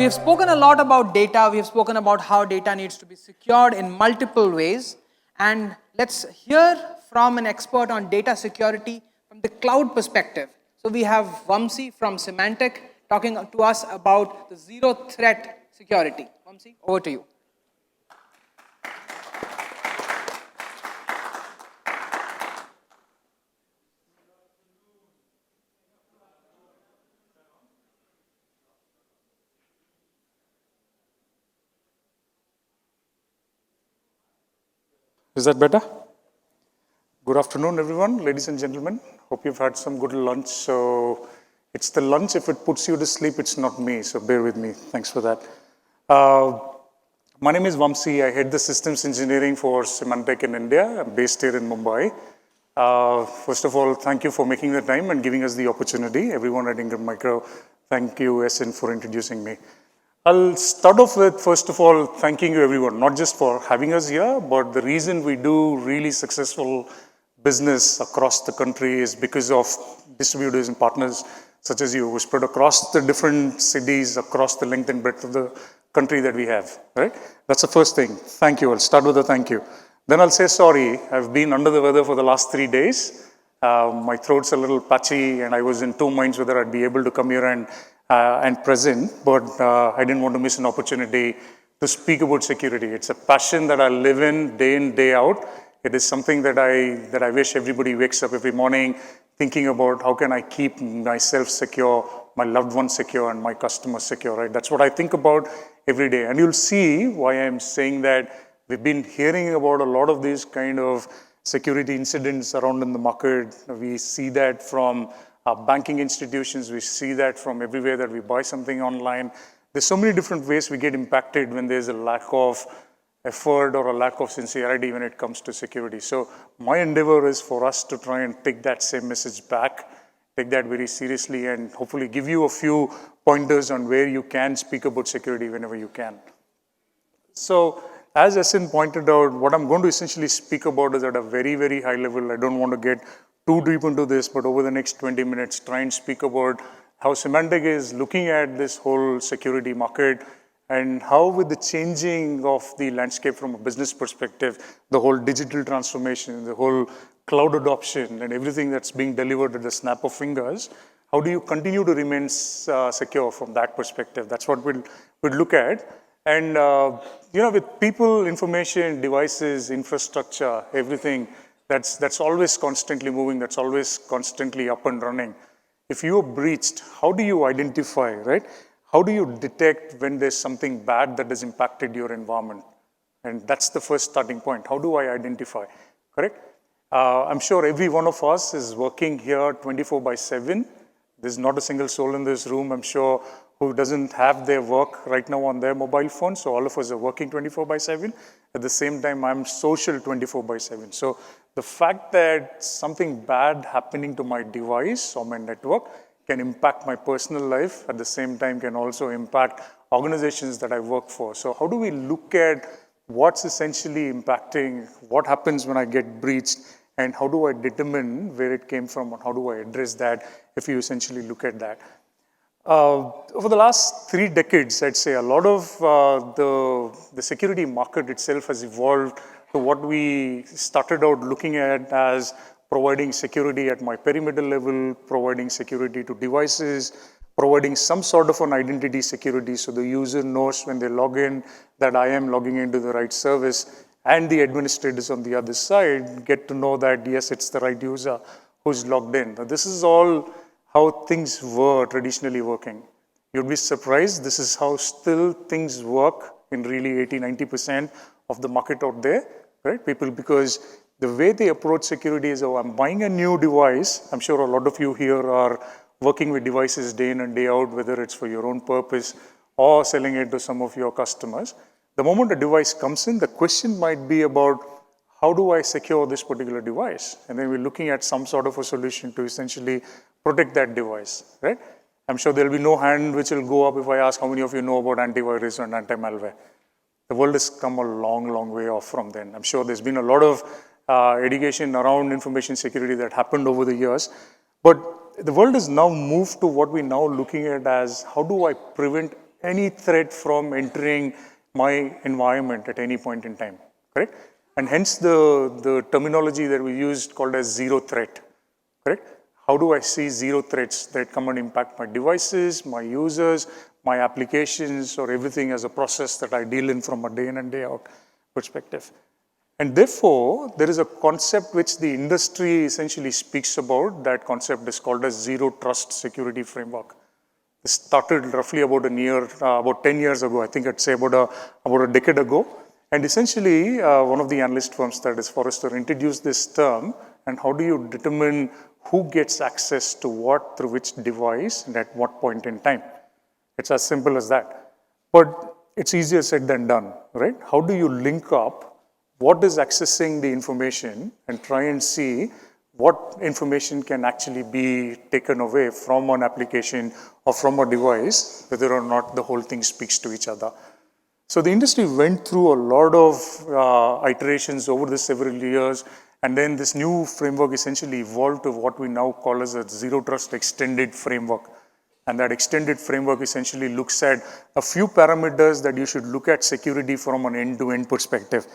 we have spoken a lot about data. We have spoken about how data needs to be secured in multiple ways. And let's hear from an expert on data security from the cloud perspective. So we have Vamsi from Symantec talking to us about the zero threat security. Vamsi, over to you. Is that better? Good afternoon, everyone, ladies and gentlemen. Hope you've had some good lunch. So it's the lunch. If it puts you to sleep, it's not me. So bear with me. Thanks for that. My name is Vamsi. I head the systems engineering for Symantec in India. I'm based here in Mumbai. First of all, thank you for making the time and giving us the opportunity. Everyone at Ingram Micro, thank you, SN, for introducing me. I'll start off with, first of all, thanking you everyone, not just for having us here, but the reason we do really successful business across the country is because of distributors and partners such as you who spread across the different cities, across the length and breadth of the country that we have, right? That's the first thing. Thank you. I'll start with a thank you. Then I'll say sorry. I've been under the weather for the last 3 days. My throat's a little patchy and I was in two minds whether I'd be able to come here and present, but I didn't want to miss an opportunity to speak about security. It's a passion that I live in, day out. It is something that I wish everybody wakes up every morning thinking about how can I keep myself secure, my loved ones secure, and my customers secure, right? That's what I think about every day. And you'll see why I'm saying that we've been hearing about a lot of these kind of security incidents around in the market. We see that from banking institutions. We see that from everywhere that we buy something online. There's so many different ways we get impacted when there's a lack of effort or a lack of sincerity when it comes to security. So my endeavor is for us to try and take that same message back, take that very seriously, and hopefully give you a few pointers on where you can speak about security whenever you can. So as SN pointed out, what I'm going to essentially speak about is at a very, very high level. I don't want to get too deep into this, but over the next 20 minutes, try and speak about how Symantec is looking at this whole security market and how with the changing of the landscape from a business perspective, the whole digital transformation, the whole cloud adoption and everything that's being delivered at the snap of fingers, how do you continue to remain secure from that perspective? That's what we'll look at. And with people, information, devices, infrastructure, everything, that's always constantly moving, that's always constantly up and running. If you're breached, how do you identify, right? How do you detect when there's something bad that has impacted your environment? And that's the first starting point. How do I identify, correct? I'm sure every one of us is working here 24/7. There's not a single soul in this room, I'm sure, who doesn't have their work right now on their mobile phone. So all of us are working 24/7. At the same time, I'm social 24/7. So the fact that something bad happening to my device or my network can impact my personal life, at the same time can also impact organizations that I work for. So how do we look at what's essentially impacting, what happens when I get breached, and how do I determine where it came from, and how do I address that if you essentially look at that? Over the last 3 decades, I'd say a lot of the security market itself has evolved to what we started out looking at as providing security at my perimeter level, providing security to devices, providing some sort of an identity security so the user knows when they log in that I am logging into the right service, and the administrators on the other side get to know that, yes, it's the right user who's logged in. Now, this is all how things were traditionally working. You'd be surprised, this is how still things work in really 80-90% of the market out there, right? People, because the way they approach security is, oh, I'm buying a new device. I'm sure a lot of you here are working with devices day in and day out, whether it's for your own purpose or selling it to some of your customers. The moment a device comes in, the question might be about, how do I secure this particular device? And then we're looking at some sort of a solution to essentially protect that device, right? I'm sure there'll be no hand which will go up if I ask how many of you know about antivirus and anti-malware. The world has come a long, long way off from then. I'm sure there's been a lot of education around information security that happened over the years. But the world has now moved to what we're now looking at as, how do I prevent any threat from entering my environment at any point in time, correct? And hence the terminology that we used called as zero threat, correct? How do I see zero threats that come and impact my devices, my users, my applications, or everything as a process that I deal in from a day in and day out perspective? And therefore, there is a concept which the industry essentially speaks about. That concept is called as zero trust security framework. This started roughly about about 10 years ago. I think I'd say about a decade ago. And essentially, one of the analyst firms, that is Forrester, introduced this term. And how do you determine who gets access to what through which device and at what point in time? It's as simple as that. But it's easier said than done, right? How do you link up what is accessing the information and try and see what information can actually be taken away from an application or from a device, whether or not the whole thing speaks to each other. So the industry went through a lot of iterations over the several years, and then this new framework essentially evolved to what we now call as a zero trust extended framework. And that extended framework essentially looks at a few parameters that you should look at security from an end-to-end perspective,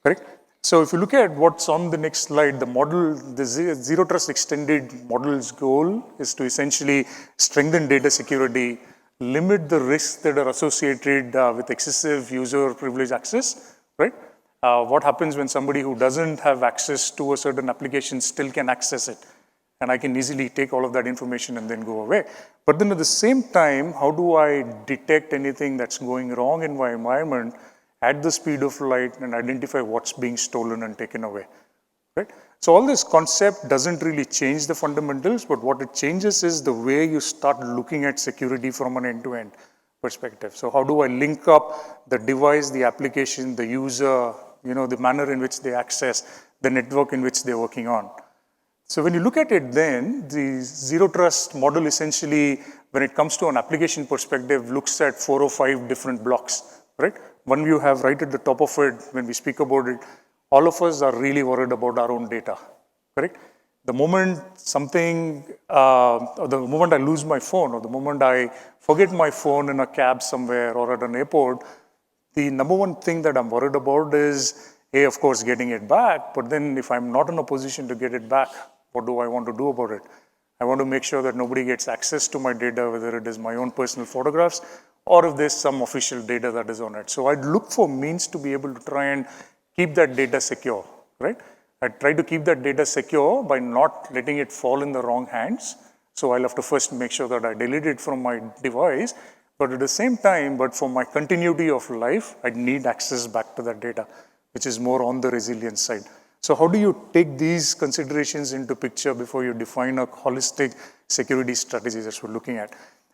correct? So if you look at what's on the next slide, the zero trust extended model's goal is to essentially strengthen data security, limit the risks that are associated with excessive user privilege access, right? What happens when somebody who doesn't have access to a certain application still can access it? And I can easily take all of that information and then go away. But then at the same time, how do I detect anything that's going wrong in my environment at the speed of light and identify what's being stolen and taken away, right? So all this concept doesn't really change the fundamentals, but what it changes is the way you start looking at security from an end-to-end perspective. So how do I link up the device, the application, the user, the manner in which they access, the network in which they're working on? So when you look at it then, the zero trust model essentially, when it comes to an application perspective, looks at 4 or 5 different blocks, right? One you have right at the top of it, when we speak about it, all of us are really worried about our own data, correct? The moment or the moment I lose my phone, or the moment I forget my phone in a cab somewhere or at an airport, the number one thing that I'm worried about is, of course, getting it back. But then if I'm not in a position to get it back, what do I want to do about it? I want to make sure that nobody gets access to my data, whether it is my own personal photographs or if there's some official data that is on it. So I'd look for means to be able to try and keep that data secure, right? I try to keep that data secure by not letting it fall in the wrong hands. So I'll have to first make sure that I delete it from my device, but at the same time, but for my continuity of life, I need access back to that data, which is more on the resilience side. So how do you take these considerations into picture before you define a holistic security strategy that we're looking at?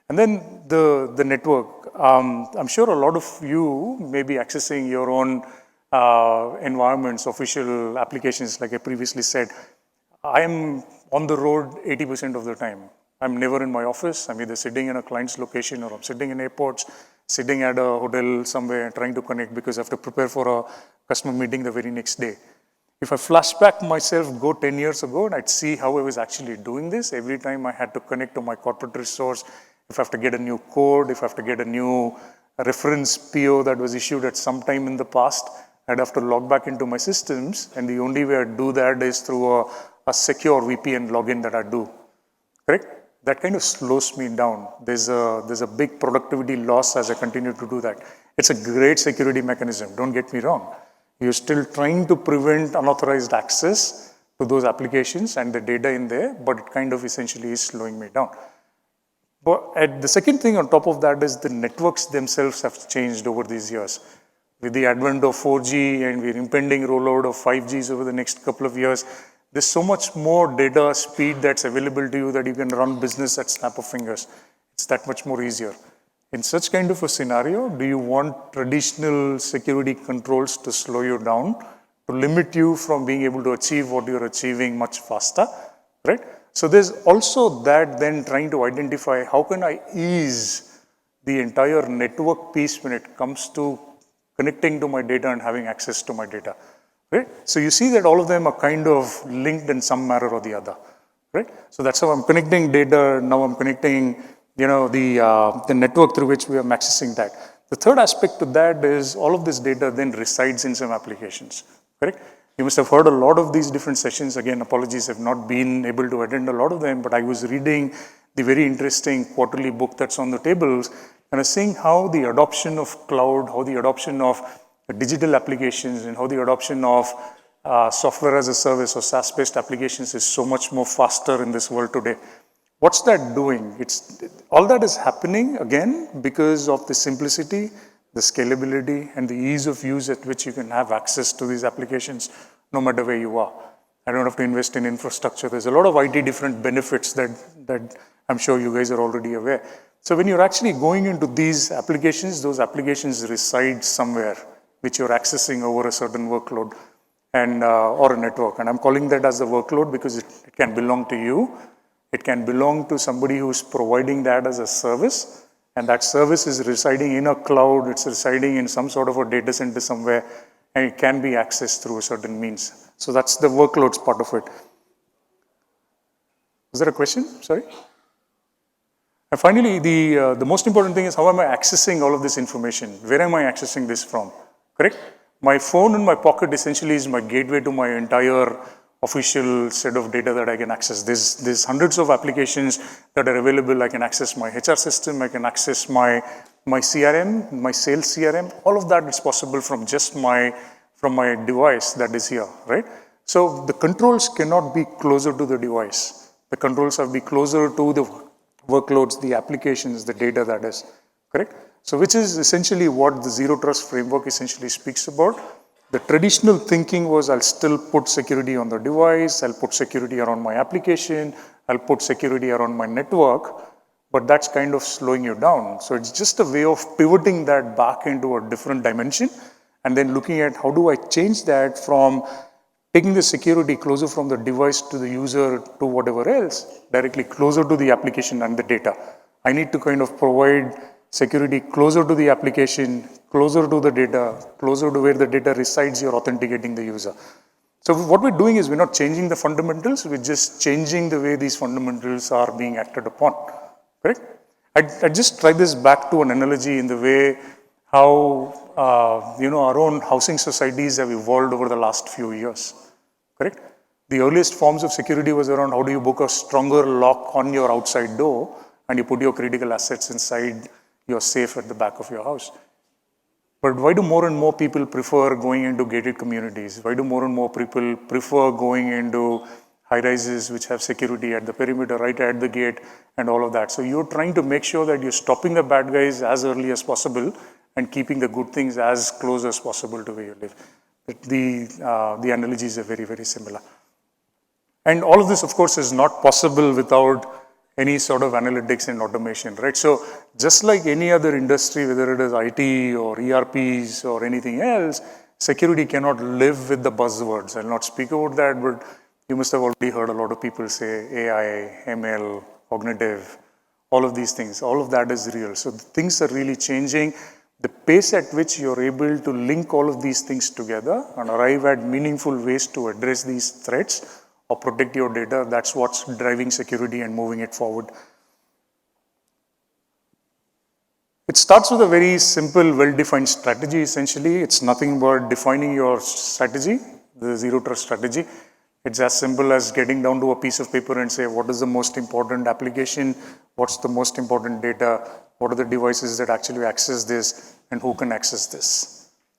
And then the network. I'm sure a lot of you may be accessing your own environments, official applications, like I previously said. I'm on the road 80% of the time. I'm never in my office. I'm either sitting in a client's location or I'm sitting in airports, sitting at a hotel somewhere trying to connect because I have to prepare for a customer meeting the very next day. If I flash back myself, go 10 years ago, and I'd see how I was actually doing this. Every time I had to connect to my corporate resource, if I have to get a new code, if I have to get a new reference PO that was issued at some time in the past, I'd have to log back into my systems, and the only way I'd do that is through a secure VPN login that I do, correct? That kind of slows me down. There's a big productivity loss as I continue to do that. It's a great security mechanism, don't get me wrong. You're still trying to prevent unauthorized access to those applications and the data in there, but it kind of essentially is slowing me down. But the second thing on top of that is the networks themselves have changed over these years. With the advent of 4G and the impending rollout of 5Gs over the next couple of years, there's so much more data speed that's available to you that you can run business at snap of fingers. It's that much more easier. In such kind of a scenario, do you want traditional security controls to slow you down, to limit you from being able to achieve what you're achieving much faster, right? So there's also that then trying to identify how can I ease the entire network piece when it comes to connecting to my data and having access to my data, right? So you see that all of them are kind of linked in some manner or the other, right? So that's how I'm connecting data. Now I'm connecting the network through which we are accessing that. The third aspect to that is all of this data then resides in some applications, correct? You must have heard a lot of these different sessions. Again, apologies, I've not been able to attend a lot of them, but I was reading the very interesting quarterly book that's on the tables, and I was seeing how the adoption of cloud, how the adoption of digital applications, and how the adoption of software as a service or SaaS-based applications is so much more faster in this world today. What's that doing? All that is happening, again, because of the simplicity, the scalability, and the ease of use at which you can have access to these applications, no matter where you are. I don't have to invest in infrastructure. There's a lot of IT different benefits that I'm sure you guys are already aware. So when you're actually going into these applications, those applications reside somewhere, which you're accessing over a certain workload and or a network. And I'm calling that as a workload because it can belong to you. It can belong to somebody who's providing that as a service, and that service is residing in a cloud, it's residing in some sort of a data center somewhere, and it can be accessed through a certain means. So that's the workloads part of it. Was there a question? Sorry? And finally, the most important thing is how am I accessing all of this information? Where am I accessing this from? Correct? My phone in my pocket essentially is my gateway to my entire official set of data that I can access. There's hundreds of applications that are available. I can access my HR system, I can access my CRM, my sales CRM. All of that is possible from just from my device that is here, right? So the controls cannot be closer to the device. The controls have to be closer to the workloads, the applications, the data that is, correct? So which is essentially what the Zero Trust framework essentially speaks about. The traditional thinking was I'll still put security on the device, I'll put security around my application, I'll put security around my network, but that's kind of slowing you down. So it's just a way of pivoting that back into a different dimension and then looking at how do I change that from taking the security closer from the device to the user to whatever else, directly closer to the application and the data. I need to kind of provide security closer to the application, closer to the data, closer to where the data resides, you're authenticating the user. So what we're doing is we're not changing the fundamentals, we're just changing the way these fundamentals are being acted upon, correct? I just try this back to an analogy in the way how, our own housing societies have evolved over the last few years, correct? The earliest forms of security was around how do you book a stronger lock on your outside door and you put your critical assets inside your safe at the back of your house. But why do more and more people prefer going into gated communities? Why do more and more people prefer going into high-rises which have security at the perimeter, right at the gate, and all of that? So you're trying to make sure that you're stopping the bad guys as early as possible and keeping the good things as close as possible to where you live. The analogies are very, very similar. And all of this, of course, is not possible without any sort of analytics and automation, right? So just like any other industry, whether it is IT or ERPs or anything else, security cannot live with the buzzwords. I'll not speak about that, but you must have already heard a lot of people say AI, ML, cognitive, all of these things. All of that is real. So things are really changing. The pace at which you're able to link all of these things together and arrive at meaningful ways to address these threats or protect your data, that's what's driving security and moving it forward. It starts with a very simple, well-defined strategy, essentially. It's nothing but defining your strategy, the Zero Trust strategy. It's as simple as getting down to a piece of paper and say, what is the most important application? What's the most important data? What are the devices that actually access this? And who can access this?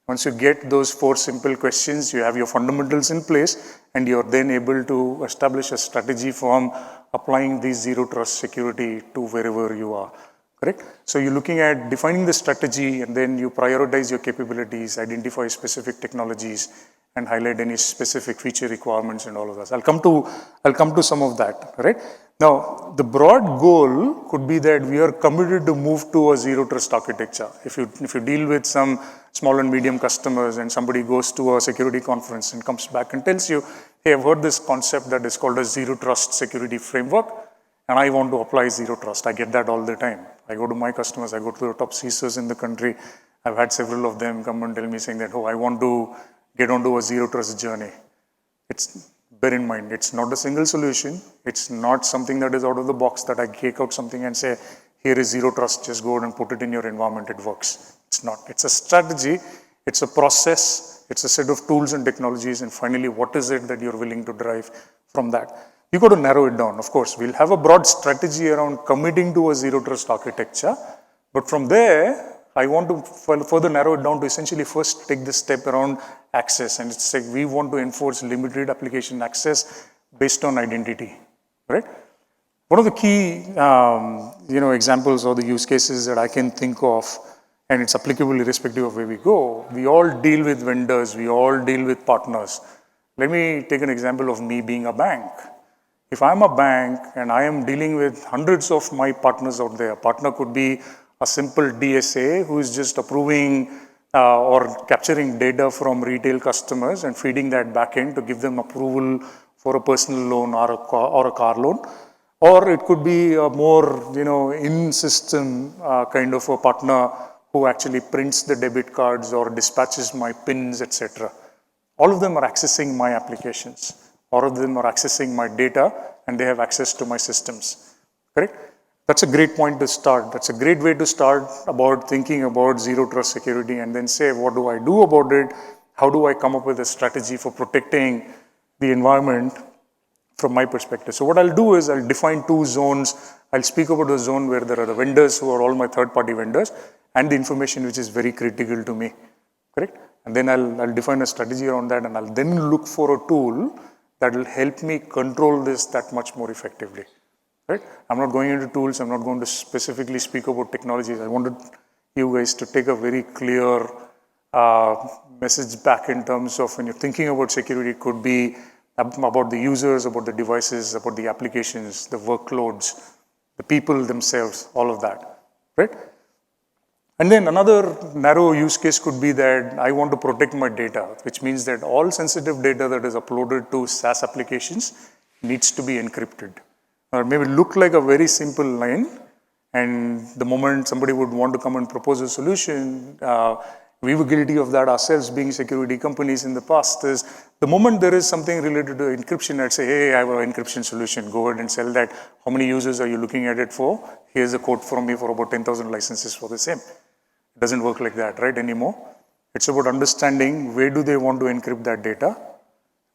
Once you get those 4 simple questions, you have your fundamentals in place, and you're then able to establish a strategy from applying these Zero Trust security to wherever you are, correct? So you're looking at defining the strategy, and then you prioritize your capabilities, identify specific technologies, and highlight any specific feature requirements and all of that. I'll come to some of that, right? Now, the broad goal could be that we are committed to move to a Zero Trust architecture. If you deal with some small and medium customers and somebody goes to a security conference and comes back and tells you, hey, I've heard this concept that is called a Zero Trust security framework, and I want to apply Zero Trust. I get that all the time. I go to my customers, I go to the top CISOs in the country. I've had several of them come and tell me saying that, oh, I want to get onto a Zero Trust journey. Bear in mind, it's not a single solution. It's not something that is out of the box that I take out something and say, here is zero trust, just go ahead and put it in your environment, it works. It's not. It's a strategy, it's a process, it's a set of tools and technologies, and finally, what is it that you're willing to drive from that? You got to narrow it down. Of course, we'll have a broad strategy around committing to a zero trust architecture, but from there, I want to further narrow it down to essentially first take this step around access, and it's like we want to enforce limited application access based on identity, right? One of the key, examples or the use cases that I can think of, and it's applicable irrespective of where we go, we all deal with vendors, we all deal with partners. Let me take an example of me being a bank. If I'm a bank and I am dealing with hundreds of my partners out there, a partner could be a simple DSA who is just approving or capturing data from retail customers and feeding that back in to give them approval for a personal loan or a car loan. Or it could be a more, in-system kind of a partner who actually prints the debit cards or dispatches my PINs, etc. All of them are accessing my applications. All of them are accessing my data and they have access to my systems, correct? That's a great point to start. That's a great way to start about thinking about zero trust security and then say, what do I do about it? How do I come up with a strategy for protecting the environment from my perspective? So what I'll do is I'll define two zones. I'll speak about the zone where there are the vendors who are all my third-party vendors and the information which is very critical to me, correct? And then I'll define a strategy around that and I'll then look for a tool that will help me control this that much more effectively, right? I'm not going into tools. I'm not going to specifically speak about technologies. I wanted you guys to take a very clear message back in terms of when you're thinking about security, it could be about the users, about the devices, about the applications, the workloads, the people themselves, all of that, right? And then another narrow use case could be that I want to protect my data, which means that all sensitive data that is uploaded to SaaS applications needs to be encrypted. Or maybe look like a very simple line, and the moment somebody would want to come and propose a solution, we were guilty of that ourselves being security companies in the past, is the moment there is something related to encryption, I'd say, hey, I have an encryption solution, go ahead and sell that. How many users are you looking at it for? Here's a quote from me for about 10,000 licenses for the same. It doesn't work like that, right, anymore. It's about understanding where do they want to encrypt that data,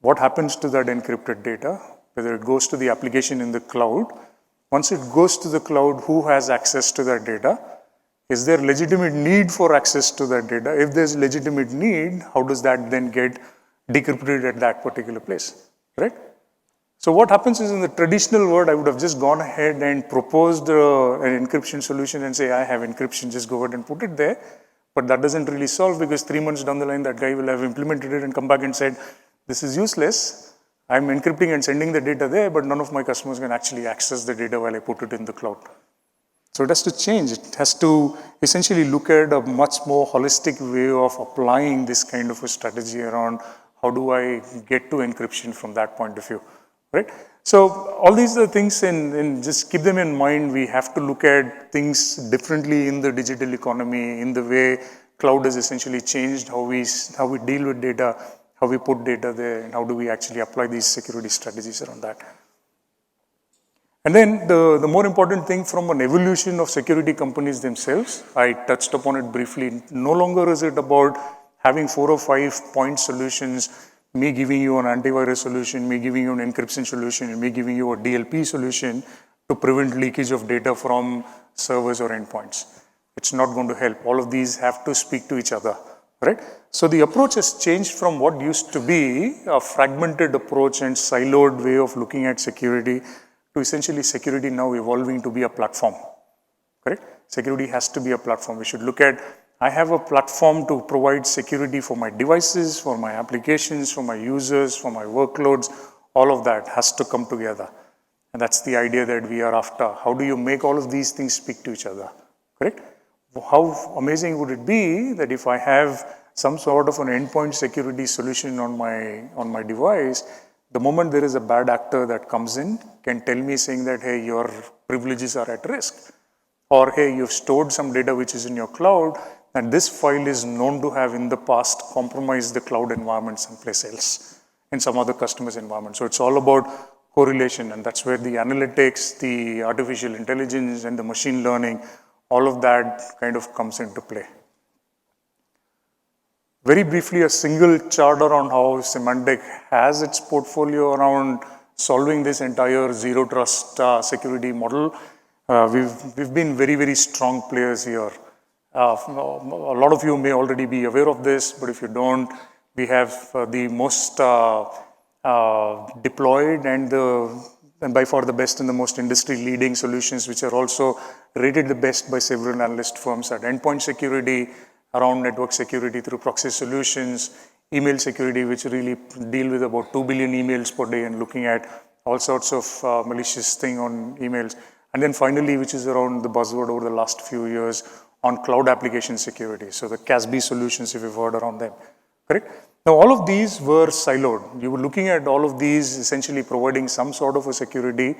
what happens to that encrypted data, whether it goes to the application in the cloud. Once it goes to the cloud, who has access to that data? Is there legitimate need for access to that data? If there's legitimate need, how does that then get decrypted at that particular place, right? So what happens is in the traditional world, I would have just gone ahead and proposed an encryption solution and say, I have encryption, just go ahead and put it there. But that doesn't really solve because 3 months down the line, that guy will have implemented it and come back and said, this is useless. I'm encrypting and sending the data there, but none of my customers can actually access the data while I put it in the cloud. So it has to change. It has to essentially look at a much more holistic way of applying this kind of a strategy around how do I get to encryption from that point of view, right? So all these are things, and just keep them in mind. We have to look at things differently in the digital economy, in the way cloud has essentially changed how we deal with data, how we put data there, and how do we actually apply these security strategies around that. And then the more important thing from an evolution of security companies themselves, I touched upon it briefly. No longer is it about having 4 or 5 point solutions, me giving you an antivirus solution, me giving you an encryption solution, and me giving you a DLP solution to prevent leakage of data from servers or endpoints. It's not going to help. All of these have to speak to each other, right? So the approach has changed from what used to be a fragmented approach and siloed way of looking at security to essentially security now evolving to be a platform, correct? Security has to be a platform. We should look at, I have a platform to provide security for my devices, for my applications, for my users, for my workloads. All of that has to come together. And that's the idea that we are after. How do you make all of these things speak to each other, correct? How amazing would it be that if I have some sort of an endpoint security solution on my device, the moment there is a bad actor that comes in, can tell me saying that, hey, your privileges are at risk. Or, hey, you've stored some data which is in your cloud, and this file is known to have in the past compromised the cloud environment someplace else, in some other customer's environment. So it's all about correlation, and that's where the analytics, the artificial intelligence, and the machine learning, all of that kind of comes into play. Very briefly, a single chart around how Symantec has its portfolio around solving this entire zero trust security model. We've been very, very strong players here. A lot of you may already be aware of this, but if you don't, we have the most deployed and by far the best and the most industry-leading solutions, which are also rated the best by several analyst firms at endpoint security, around network security through proxy solutions, email security, which really deal with about 2 billion emails per day and looking at all sorts of malicious thing on emails. And then finally, which is around the buzzword over the last few years on cloud application security. So the CASB solutions, if you've heard around them, correct? Now, all of these were siloed. You were looking at all of these essentially providing some sort of a security,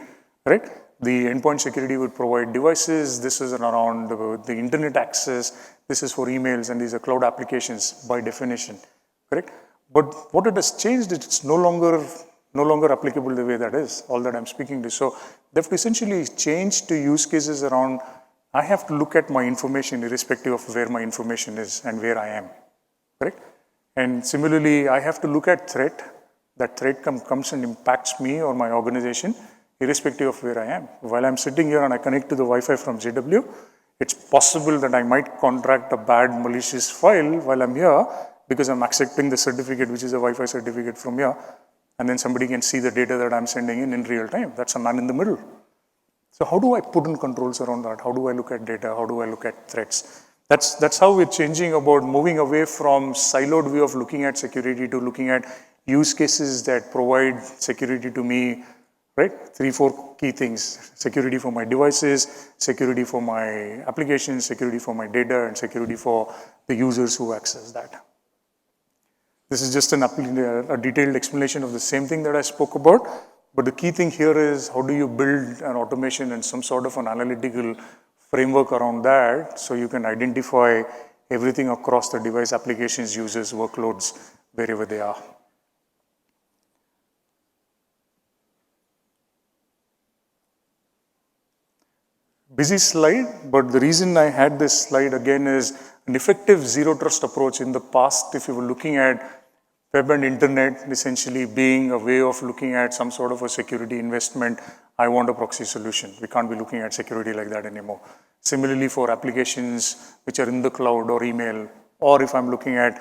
right? The endpoint security would provide devices. This is around the internet access. This is for emails, and these are cloud applications by definition, correct? But what it has changed, it's no longer applicable the way that is, all that I'm speaking to. So they have to essentially change to use cases around, I have to look at my information irrespective of where my information is and where I am, correct? And similarly, I have to look at threat. That threat comes and impacts me or my organization irrespective of where I am. While I'm sitting here and I connect to the Wi-Fi from JW, it's possible that I might contract a bad malicious file while I'm here because I'm accepting the certificate, which is a Wi-Fi certificate from here, and then somebody can see the data that I'm sending in real time. That's a man in the middle. So how do I put in controls around that? How do I look at data? How do I look at threats? That's how we're changing about moving away from siloed way of looking at security to looking at use cases that provide security to me, right? 3, 4 key things: security for my devices, security for my applications, security for my data, and security for the users who access that. This is just a detailed explanation of the same thing that I spoke about, but the key thing here is how do you build an automation and some sort of an analytical framework around that so you can identify everything across the device, applications, users, workloads, wherever they are. Busy slide, but the reason I had this slide again is an effective zero trust approach. In the past, if you were looking at web and internet essentially being a way of looking at some sort of a security investment, I want a proxy solution. We can't be looking at security like that anymore. Similarly, for applications which are in the cloud or email, or if I'm looking at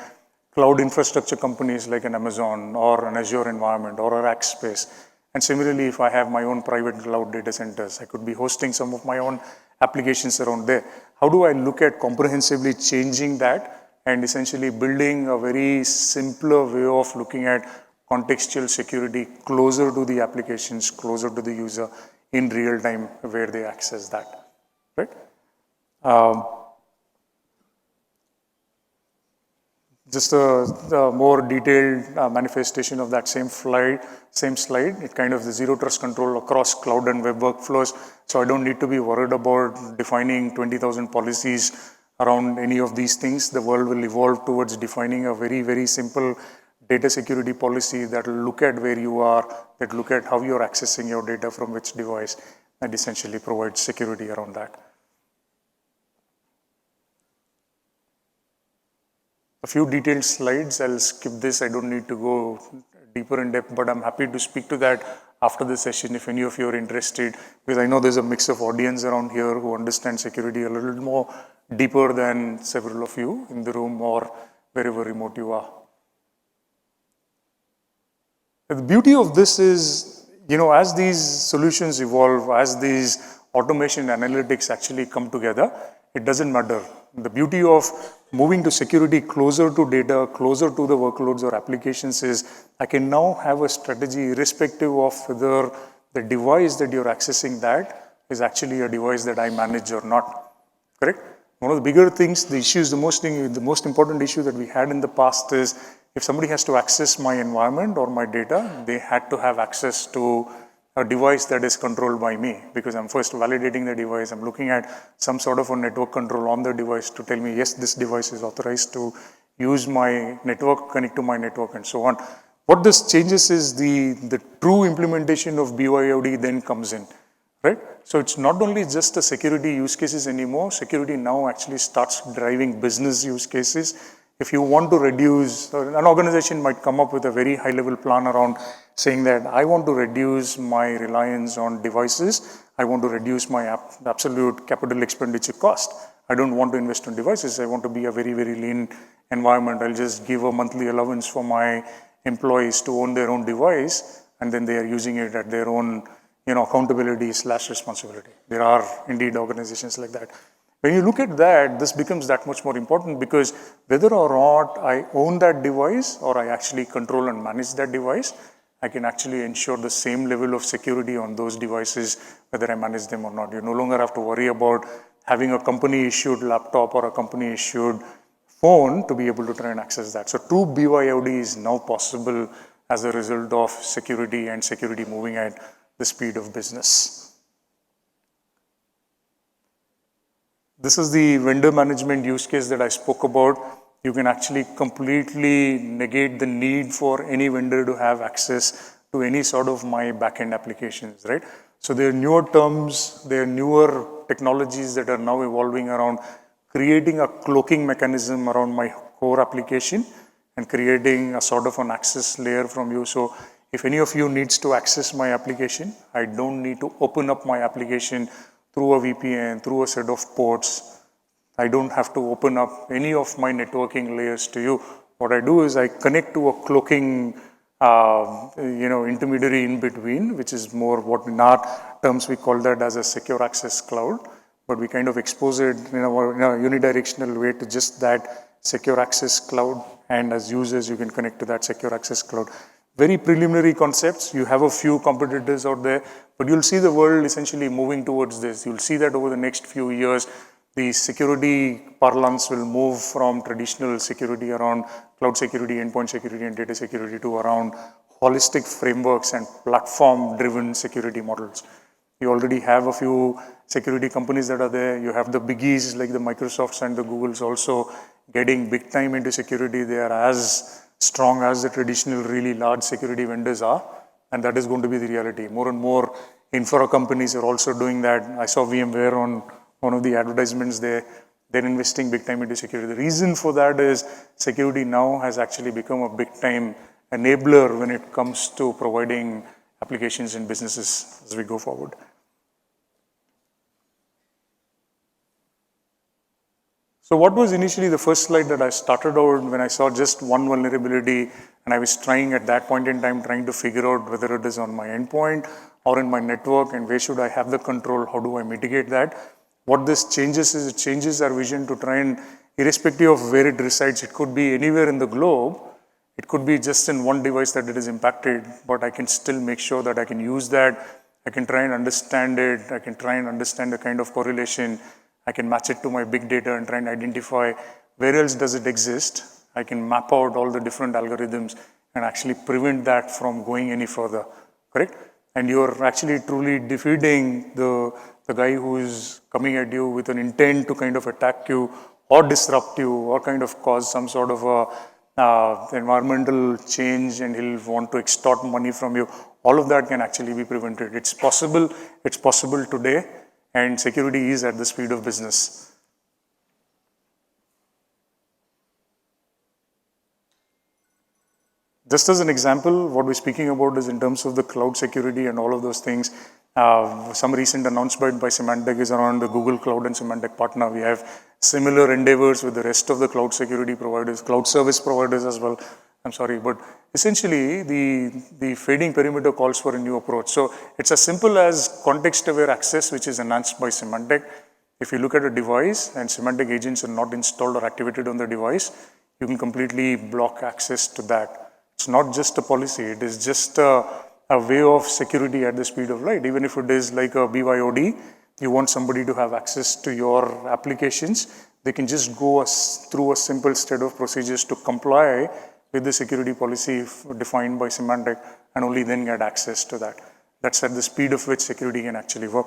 cloud infrastructure companies like an Amazon or an Azure environment or a Rackspace. And similarly, if I have my own private cloud data centers, I could be hosting some of my own applications around there. How do I look at comprehensively changing that and essentially building a very simpler way of looking at contextual security closer to the applications, closer to the user in real time where they access that, right? Just a more detailed manifestation of that same slide. It kind of the zero trust control across cloud and web workflows. So I don't need to be worried about defining 20,000 policies around any of these things. The world will evolve towards defining a very, very simple data security policy that will look at where you are, that look at how you're accessing your data from which device, and essentially provides security around that. A few detailed slides, I'll skip this. I don't need to go deeper in depth, but I'm happy to speak to that after the session if any of you are interested, because I know there's a mix of audience around here who understand security a little more deeper than several of you in the room or wherever remote you are. The beauty of this is, as these solutions evolve, as these automation analytics actually come together, it doesn't matter. The beauty of moving to security closer to data, closer to the workloads or applications is I can now have a strategy irrespective of whether the device that you're accessing that is actually a device that I manage or not, correct? One of the bigger things, the most important issue that we had in the past is if somebody has to access my environment or my data, they had to have access to a device that is controlled by me because I'm first validating the device. I'm looking at some sort of a network control on the device to tell me, yes, this device is authorized to use my network, connect to my network, and so on. What this changes is the true implementation of BYOD then comes in, right? So it's not only just the security use cases anymore, security now actually starts driving business use cases. If you want to reduce, an organization might come up with a very high level plan around saying that I want to reduce my reliance on devices, I want to reduce my absolute capital expenditure cost. I don't want to invest on devices, I want to be a very, very lean environment. I'll just give a monthly allowance for my employees to own their own device, and then they are using it at their own accountability / responsibility. There are indeed organizations like that. When you look at that, this becomes that much more important, because whether or not I own that device or I actually control and manage that device, I can actually ensure the same level of security on those devices, whether I manage them or not. You no longer have to worry about having a company-issued laptop or a company-issued phone to be able to try and access that. So true BYOD is now possible as a result of security and security moving at the speed of business. This is the vendor management use case that I spoke about. You can actually completely negate the need for any vendor to have access to any sort of my backend applications, right? So there are newer terms, there are newer technologies that are now evolving around creating a cloaking mechanism around my core application and creating a sort of an access layer from you. So if any of you needs to access my application, I don't need to open up my application through a VPN, through a set of ports. I don't have to open up any of my networking layers to you. What I do is I connect to a cloaking intermediary in between, which is more what in our terms we call that as a secure access cloud. But we kind of expose it in a unidirectional way to just that secure access cloud. And as users, you can connect to that secure access cloud. Very preliminary concepts. You have a few competitors out there, but you'll see the world essentially moving towards this. You'll see that over the next few years, the security parlance will move from traditional security around cloud security, endpoint security, and data security to around holistic frameworks and platform-driven security models. You already have a few security companies that are there. You have the biggies like the Microsofts and the Googles also getting big time into security. They are as strong as the traditional really large security vendors are, and that is going to be the reality. More and more infra companies are also doing that. I saw VMware on one of the advertisements there. They're investing big time into security. The reason for that is security now has actually become a big time enabler when it comes to providing applications in businesses as we go forward. So what was initially the first slide that I started out when I saw just one vulnerability, and I was trying at that point in time trying to figure out whether it is on my endpoint or in my network, and where should I have the control, how do I mitigate that? What this changes is it changes our vision to try and, irrespective of where it resides, it could be anywhere in the globe, it could be just in one device that it is impacted, but I can still make sure that I can use that, I can try and understand it, I can try and understand the kind of correlation, I can match it to my big data and try and identify where else does it exist. I can map out all the different algorithms and actually prevent that from going any further, correct? And you're actually truly defeating the guy who is coming at you with an intent to kind of attack you or disrupt you or kind of cause some sort of a environmental change, and he'll want to extort money from you. All of that can actually be prevented. It's possible today. And security is at the speed of business. Just as an example, what we're speaking about is in terms of the cloud security and all of those things. Some recent announcement by Symantec is around the Google Cloud and Symantec partner. We have similar endeavors with the rest of the cloud security providers, cloud service providers as well. I'm sorry, but essentially the fading perimeter calls for a new approach. So it's as simple as context-aware access, which is enhanced by Symantec. If you look at a device and Symantec agents are not installed or activated on the device, you can completely block access to that. It's not just a policy, it is just a way of security at the speed of light. Even if it is like a BYOD, you want somebody to have access to your applications, they can just go through a simple set of procedures to comply with the security policy defined by Symantec, and only then get access to that. That's at the speed of which security can actually work.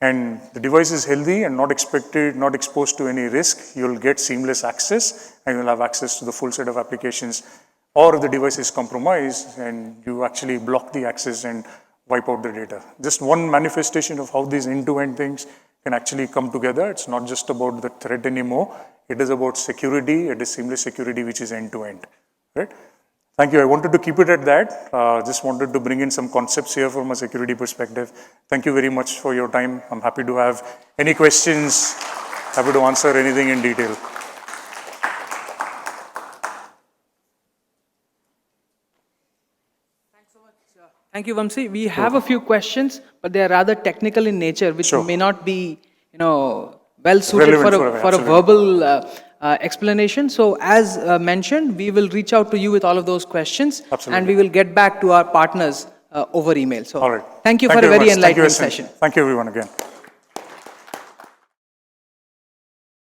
And the device is healthy and not exposed to any risk. You'll get seamless access and you'll have access to the full set of applications or the device is compromised and you actually block the access and wipe out the data. Just one manifestation of how these end-to-end things can actually come together. It's not just about the threat anymore. It is about security. It is seamless security, which is end-to-end, right? Thank you. I wanted to keep it at that. Just wanted to bring in some concepts here from a security perspective. Thank you very much for your time. I'm happy to have any questions, happy to answer anything in detail. Thank you, Vamsi. We have a few questions, but they are rather technical in nature, which may not be, well suited for a verbal explanation. So, as mentioned, we will reach out to you with all of those questions, and we will get back to our partners over email. So, all right. Thank you for a very enlightening session. Thank you, everyone, again.